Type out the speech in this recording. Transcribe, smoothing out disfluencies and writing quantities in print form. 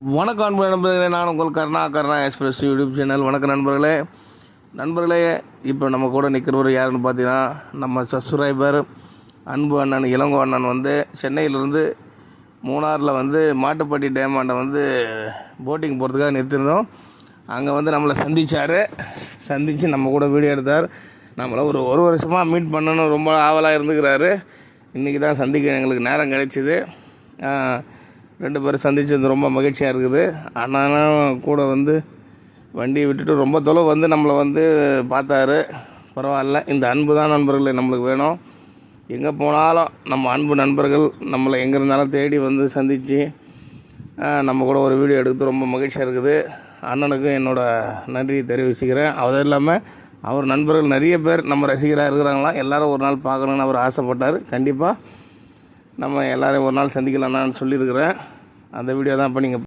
வணக்கம் அன்பு நண்பர்களே, நான் உங்கள் கருணா எக்ஸ்பிரஸ் யூடியூப் சேனல். வணக்கம் நண்பர்களே. இப்போ நம்ம கூட நிற்கிறவர் யாருன்னு பார்த்தீங்கன்னா, நம்ம சப்ஸ்கிரைபர் அன்பு அண்ணன் இளங்கோ அண்ணன் வந்து சென்னையிலேருந்து மூணாரில் வந்து மாட்டுப்பட்டி டேமாண்டை வந்து போட்டிங் போகிறதுக்காக நிறுத்திருந்தோம். அங்கே வந்து நம்மளை சந்தித்து நம்ம கூட வீடியோ எடுத்தார். நம்மளை ஒரு வருஷமாக மீட் பண்ணணும் ரொம்ப ஆவலாக இருந்துக்கிறாரு. இன்றைக்கி தான் சந்திக்க எங்களுக்கு நேரம் கிடைச்சிது. ரெண்டு பேரும் சந்திச்சது ரொம்ப மகிழ்ச்சியாக இருக்குது. அண்ணனும் கூட வந்து வண்டியை விட்டுட்டு ரொம்ப தொலைவு வந்து நம்மளை வந்து பார்த்தாரு. பரவாயில்ல, இந்த அன்பு தான் நண்பர்களே நம்மளுக்கு வேணும். எங்கே போனாலும் நம்ம அன்பு நண்பர்கள் நம்மளை எங்கே இருந்தாலும் தேடி வந்து சந்தித்து நம்ம கூட ஒரு வீடியோ எடுத்து ரொம்ப மகிழ்ச்சியாக இருக்குது. அண்ணனுக்கு என்னோடய நன்றியை தெரிவிச்சுக்கிறேன். அது இல்லாமல் அவர் நண்பர்கள் நிறைய பேர் நம்ம ரசிகராக இருக்கிறாங்களாம். எல்லோரும் ஒரு நாள் பார்க்கணுன்னு அவர் ஆசைப்பட்டார். கண்டிப்பாக நம்ம எல்லோரும் ஒரு நாள் சந்திக்கலாம்னு சொல்லியிருக்கிறேன். அந்த வீடியோ தான் இப்போ நீங்கள்